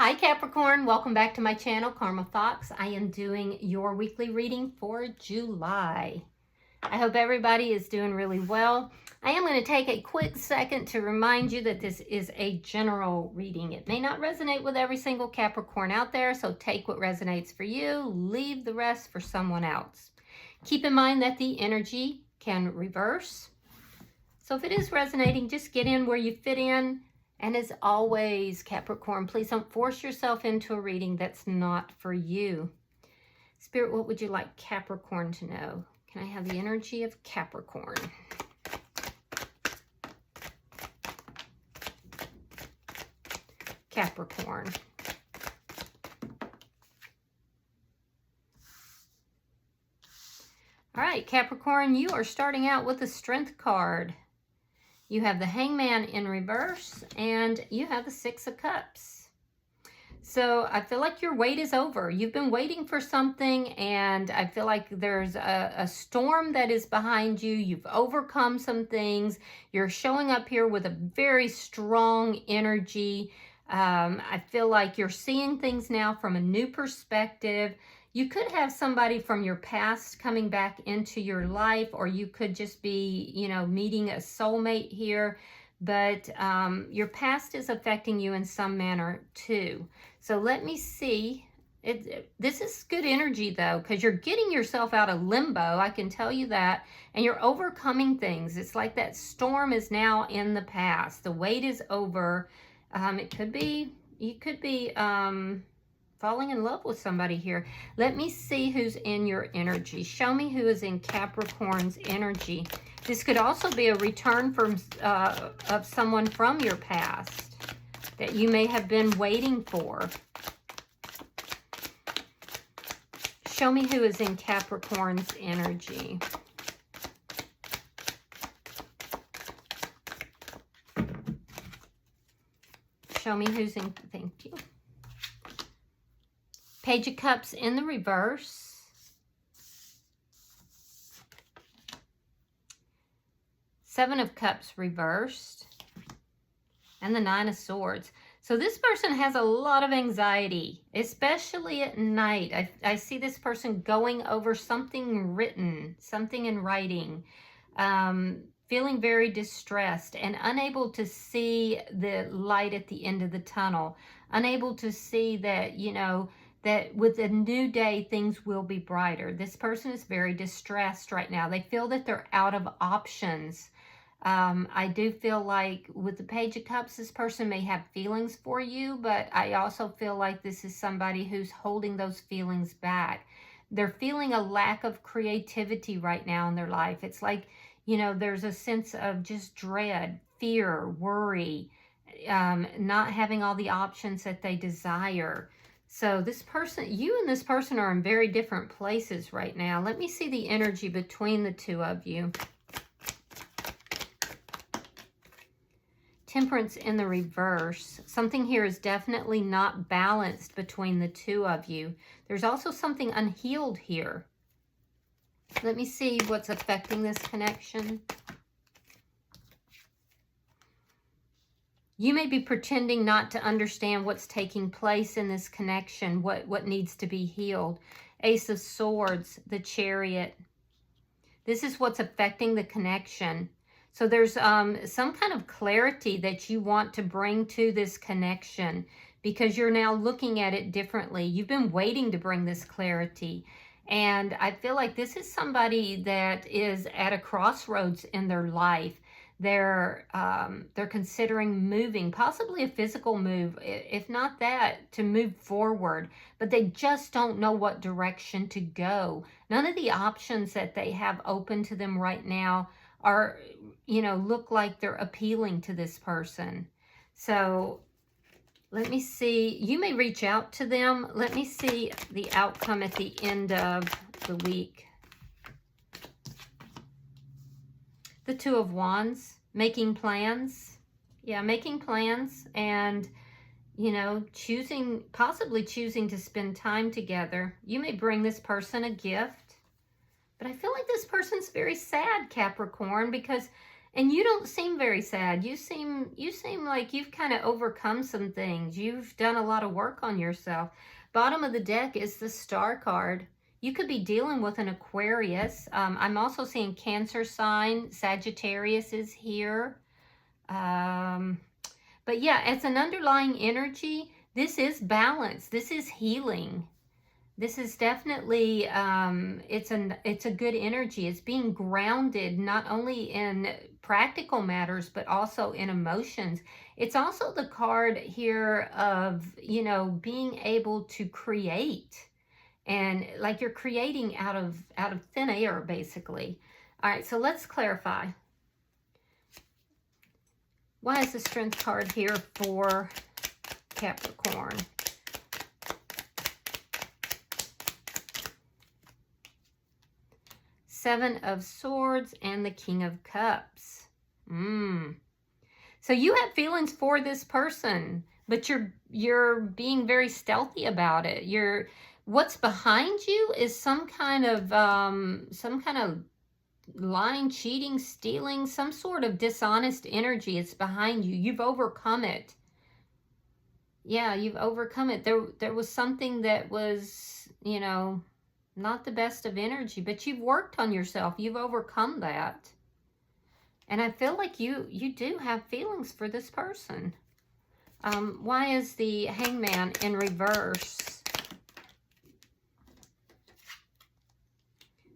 Hi Capricorn, welcome back to my channel, Karma Fox. I am doing your weekly reading for July. I hope everybody is doing really well. I am going to take a quick second to remind you that this is a general reading. It may not resonate with every single Capricorn out there, so take what resonates for you, leave the rest for someone else. Keep in mind that the energy can reverse. So if it is resonating, just get in where you fit in. And as always, Capricorn, please don't force yourself into a reading that's not for you. Spirit, what would you like Capricorn to know? Can I have the energy of Capricorn? Capricorn. All right, Capricorn, you are starting out with the Strength card. You have the Hangman in reverse, and you have the Six of Cups. So I feel like your wait is over. You've been waiting for something, and I feel like there's a storm that is behind you. You've overcome some things. You're showing up here with a very strong energy. I feel like you're seeing things now from a new perspective. You could have somebody from your past coming back into your life, or you could just be, meeting a soulmate here. But your past is affecting you in some manner too. So let me see. This is good energy though, because you're getting yourself out of limbo. I can tell you that. And you're overcoming things. It's like that storm is now in the past. The wait is over. You could be falling in love with somebody here. Let me see who's in your energy. Show me who is in Capricorn's energy. This could also be a return from of someone from your past that you may have been waiting for. Show me who is in Capricorn's energy. Show me who's in, thank you. Page of Cups in the reverse. Seven of Cups reversed. And the Nine of Swords. So this person has a lot of anxiety, especially at night. I see this person going over something written, something in writing, feeling very distressed and unable to see the light at the end of the tunnel, unable to see that, that with a new day, things will be brighter. This person is very distressed right now. They feel that they're out of options. I do feel like with the Page of Cups, this person may have feelings for you, but I also feel like this is somebody who's holding those feelings back. They're feeling a lack of creativity right now in their life. It's like, there's a sense of just dread, fear, worry, not having all the options that they desire. So this person, you and this person are in very different places right now. Let me see the energy between the two of you. Temperance in the reverse. Something here is definitely not balanced between the two of you. There's also something unhealed here. Let me see what's affecting this connection. You may be pretending not to understand what's taking place in this connection, what needs to be healed. Ace of Swords, the Chariot. This is what's affecting the connection. So there's some kind of clarity that you want to bring to this connection because you're now looking at it differently. You've been waiting to bring this clarity. And I feel like this is somebody that is at a crossroads in their life. They're considering moving, possibly a physical move, if not that, to move forward. But they just don't know what direction to go. None of the options that they have open to them right now are, look like they're appealing to this person. So let me see. You may reach out to them. Let me see the outcome at the end of the week. The Two of Wands, making plans. Yeah, making plans and, possibly choosing to spend time together. You may bring this person a gift. But I feel like this person's very sad, Capricorn, because And you don't seem very sad. You seem like you've kind of overcome some things. You've done a lot of work on yourself. Bottom of the deck is the Star card. You could be dealing with an Aquarius. I'm also seeing Cancer sign. Sagittarius is here. But yeah, as an underlying energy, this is balance. This is healing. This is definitely, it's a good energy. It's being grounded not only in practical matters, but also in emotions. It's also the card here of, you know, being able to create, and like you're creating out of thin air, basically. All right, so let's clarify. Why is the Strength card here for Capricorn? Seven of Swords and the King of Cups. So you have feelings for this person, but you're being very stealthy about it. What's behind you is some kind of lying, cheating, stealing, some sort of dishonest energy. It's behind you. You've overcome it. Yeah, you've overcome it. There was something that was, you know, not the best of energy, but you've worked on yourself. You've overcome that. And I feel like you do have feelings for this person. Why is the Hangman in reverse?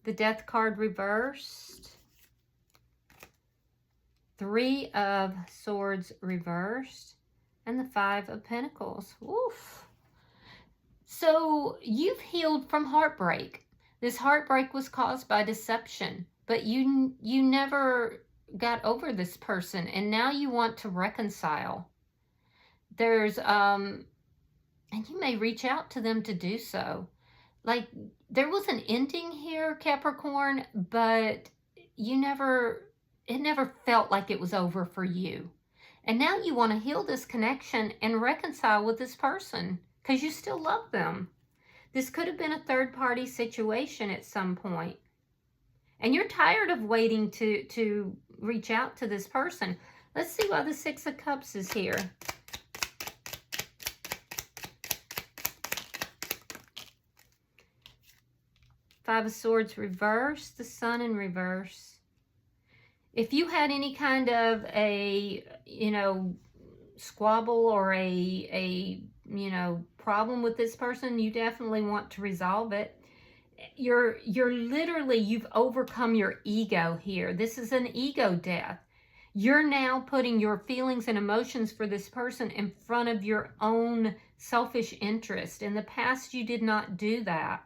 The Death card reversed. Three of Swords reversed. And the Five of Pentacles. Woof. So you've healed from heartbreak. This heartbreak was caused by deception, but you never got over this person, and now you want to reconcile. There's and you may reach out to them to do so. Like, there was an ending here, Capricorn, but it never felt like it was over for you. And now you want to heal this connection and reconcile with this person because you still love them. This could have been a third-party situation at some point. And you're tired of waiting to reach out to this person. Let's see why the Six of Cups is here. Five of Swords reversed, the Sun in reverse. If you had any kind of a, you know, squabble or a you know, problem with this person, you definitely want to resolve it. You're literally, you've overcome your ego here. This is an ego death. You're now putting your feelings and emotions for this person in front of your own selfish interest. In the past, you did not do that.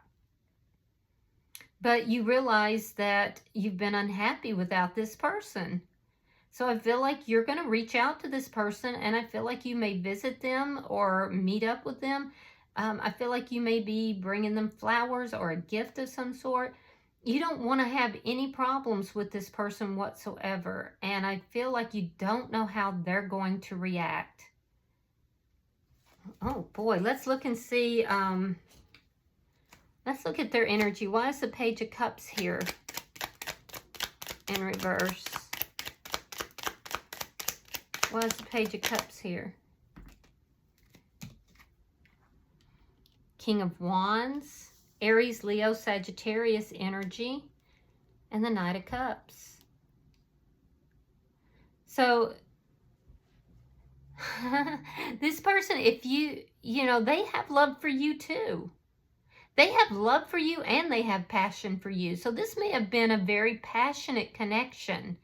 But you realize that you've been unhappy without this person. So I feel like you're going to reach out to this person, and I feel like you may visit them or meet up with them. I feel like you may be bringing them flowers or a gift of some sort. You don't want to have any problems with this person whatsoever. And I feel like you don't know how they're going to react. Oh boy, let's look and see. Let's look at their energy. Why is the Page of Cups here in reverse? Why is the Page of Cups here? King of Wands, Aries, Leo, Sagittarius energy, and the Knight of Cups. So, this person, if you know, they have love for you too. They have love for you and they have passion for you. So this may have been a very passionate connection.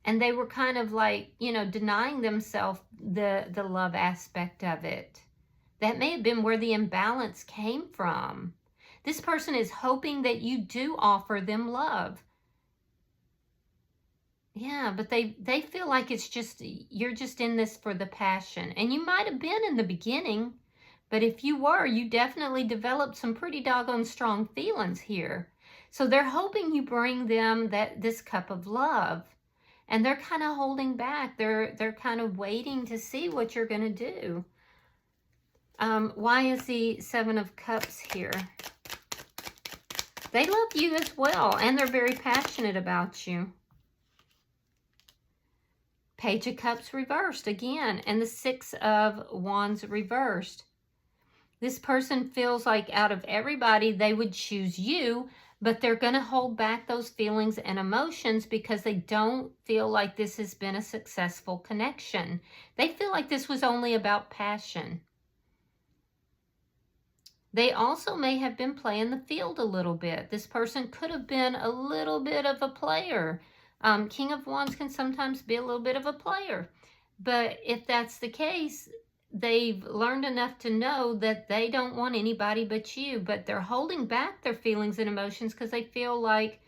And they were kind of like, you know, denying themselves the love aspect of it. That may have been where the imbalance came from. This person is hoping that you do offer them love. Yeah, but they feel like it's just, you're just in this for the passion. And you might have been in the beginning, but if you were, you definitely developed some pretty doggone strong feelings here. So they're hoping you bring them this cup of love. And they're kind of holding back. They're kind of waiting to see what you're going to do. Why is the Seven of Cups here? They love you as well, and they're very passionate about you. Page of Cups reversed again, and the Six of Wands reversed. This person feels like out of everybody, they would choose you, but they're going to hold back those feelings and emotions because they don't feel like this has been a successful connection. They feel like this was only about passion. They also may have been playing the field a little bit. This person could have been a little bit of a player. King of Wands can sometimes be a little bit of a player. But if that's the case, they've learned enough to know that they don't want anybody but you, but they're holding back their feelings and emotions because they feel like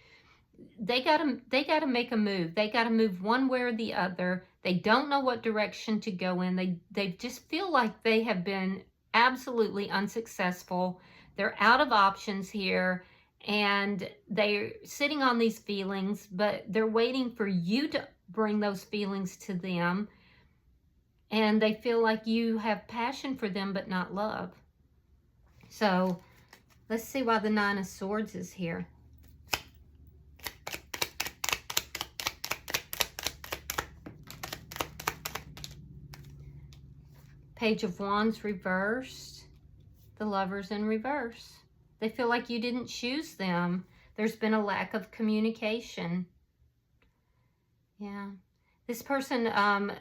they gotta make a move. They gotta move one way or the other. They don't know what direction to go in. They just feel like they have been absolutely unsuccessful. They're out of options here, and they're sitting on these feelings, but they're waiting for you to bring those feelings to them. And they feel like you have passion for them, but not love. So let's see why the Nine of Swords is here. Page of Wands reversed. The Lovers in reverse. They feel like you didn't choose them. There's been a lack of communication. Yeah. This person,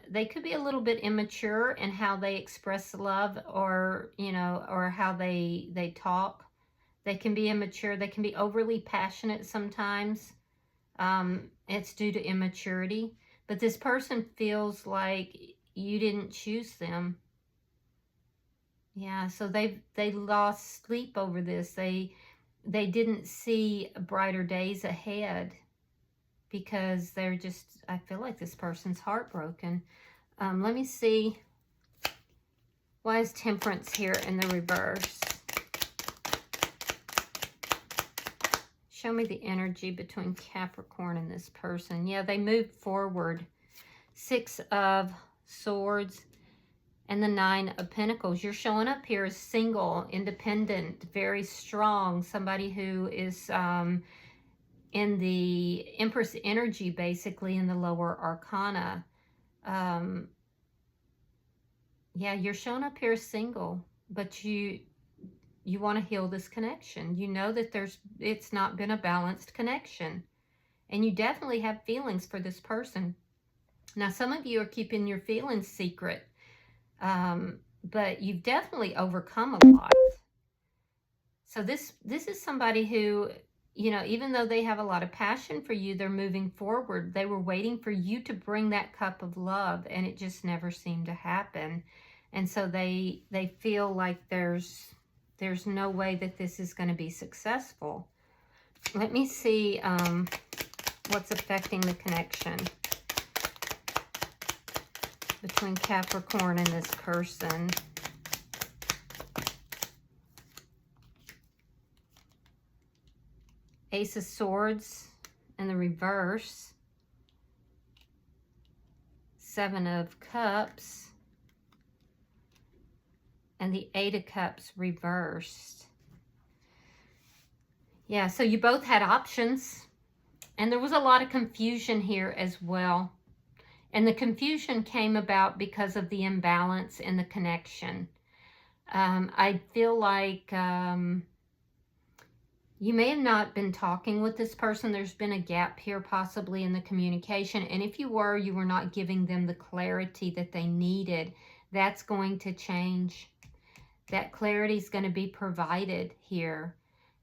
they could be a little bit immature in how they express love, or, you know, or how they talk. They can be immature. They can be overly passionate sometimes. It's due to immaturity. But this person feels like you didn't choose them. Yeah, so they lost sleep over this. They didn't see brighter days ahead. Because they're just, I feel like this person's heartbroken. Let me see. Why is Temperance here in the reverse? Show me the energy between Capricorn and this person. Yeah, they moved forward. Six of Swords and the Nine of Pentacles. You're showing up here as single, independent, very strong. Somebody who is... in the Empress energy, basically, in the lower arcana. Yeah, you're showing up here single, but you want to heal this connection. You know that it's not been a balanced connection, and you definitely have feelings for this person. Now, some of you are keeping your feelings secret, but you've definitely overcome a lot. So this is somebody who, you know, even though they have a lot of passion for you, they're moving forward. They were waiting for you to bring that cup of love, and it just never seemed to happen. And so they feel like there's no way that this is going to be successful. Let me see what's affecting the connection between Capricorn and this person. Ace of Swords in the reverse. Seven of Cups. And the Eight of Cups reversed. Yeah, so you both had options. And there was a lot of confusion here as well. And the confusion came about because of the imbalance in the connection. I feel like... you may have not been talking with this person. There's been a gap here possibly in the communication. And if you were not giving them the clarity that they needed. That's going to change. That clarity is going to be provided here.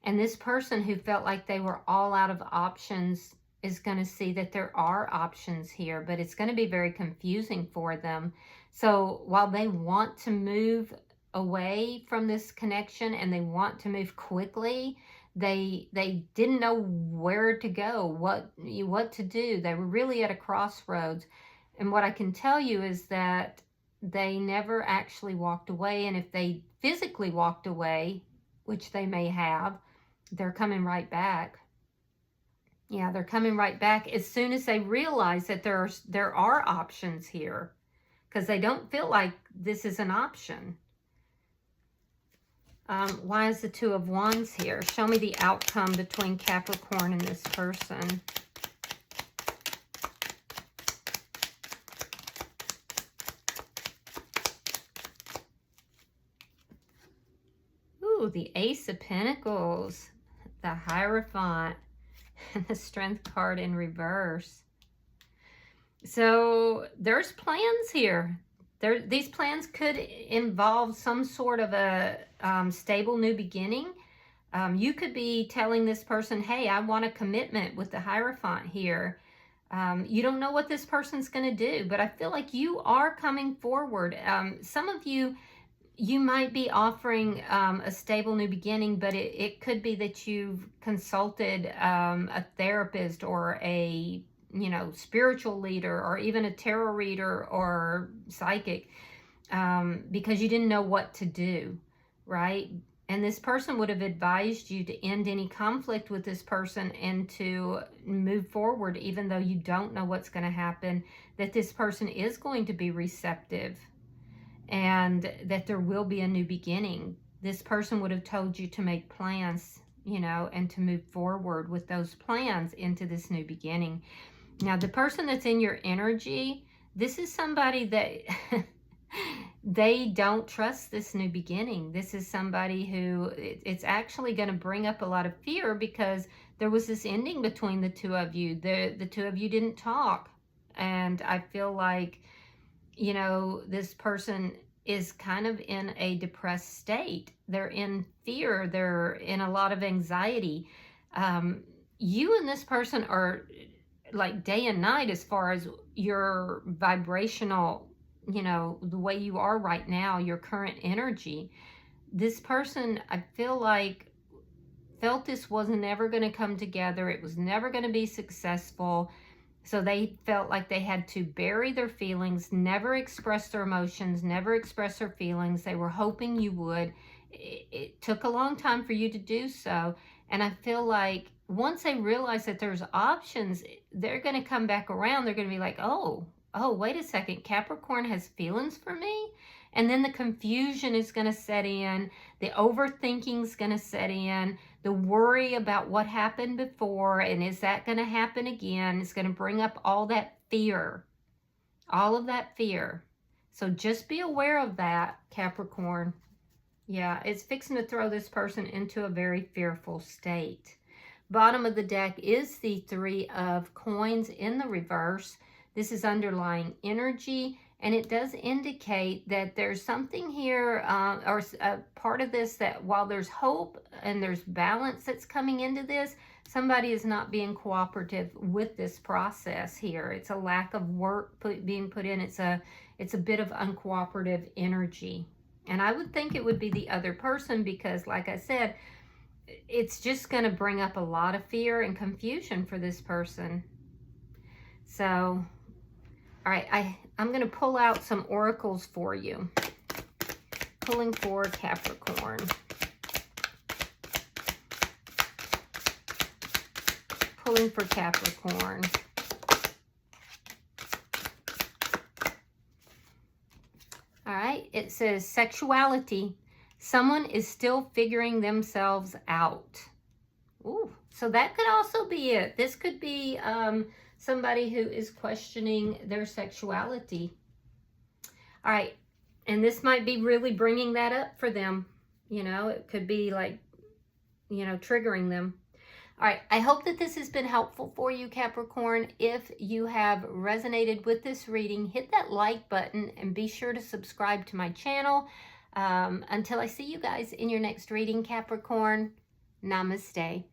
And this person who felt like they were all out of options is going to see that there are options here. But it's going to be very confusing for them. So while they want to move away from this connection and they want to move quickly... They didn't know where to go, what to do. They were really at a crossroads. And what I can tell you is that they never actually walked away. And if they physically walked away, which they may have, they're coming right back. Yeah, they're coming right back as soon as they realize that there are options here. Because they don't feel like this is an option. Why is the Two of Wands here? Show me the outcome between Capricorn and this person. Ooh, the Ace of Pentacles, the Hierophant, and the Strength card in reverse. So there's plans here. These plans could involve some sort of a stable new beginning. You could be telling this person, hey, I want a commitment with the Hierophant here. You don't know what this person's going to do, but I feel like you are coming forward. Some of you might be offering a stable new beginning, but it could be that you've consulted a therapist or a spiritual leader or even a tarot reader or psychic because you didn't know what to do, right? And this person would have advised you to end any conflict with this person and to move forward, even though you don't know what's going to happen, that this person is going to be receptive and that there will be a new beginning. This person would have told you to make plans, and to move forward with those plans into this new beginning. Now, the person that's in your energy, this is somebody that they don't trust this new beginning. This is somebody who it's actually going to bring up a lot of fear because there was this ending between the two of you. The two of you didn't talk. And I feel like, this person is kind of in a depressed state. They're in fear. They're in a lot of anxiety. You and this person are like day and night as far as your vibrational, the way you are right now, your current energy. This person, I feel like, felt this was never going to come together. It was never going to be successful. So they felt like they had to bury their feelings, never express their emotions, never express their feelings. They were hoping you would. It took a long time for you to do so. And I feel like once they realize that there's options, they're going to come back around. They're going to be like, oh, wait a second. Capricorn has feelings for me? And then the confusion is going to set in. The overthinking is going to set in. The worry about what happened before and is that going to happen again? It's going to bring up all that fear. All of that fear. So just be aware of that, Capricorn. Yeah, it's fixing to throw this person into a very fearful state. Bottom of the deck is the Three of Coins in the reverse. This is underlying energy, and it does indicate that there's something here, or a part of this, that while there's hope and there's balance that's coming into this, somebody is not being cooperative with this process here. It's a lack of work being put in. It's a bit of uncooperative energy. And I would think it would be the other person because, like I said, it's just going to bring up a lot of fear and confusion for this person. So, all right, I'm going to pull out some oracles for you. Pulling for Capricorn. Pulling for Capricorn. All right, it says sexuality. Someone is still figuring themselves out. Ooh, so that could also be it. This could be somebody who is questioning their sexuality. All right, and this might be really bringing that up for them. It could be like, triggering them. All right, I hope that this has been helpful for you, Capricorn. If you have resonated with this reading, hit that like button and be sure to subscribe to my channel. Until I see you guys in your next reading, Capricorn, namaste.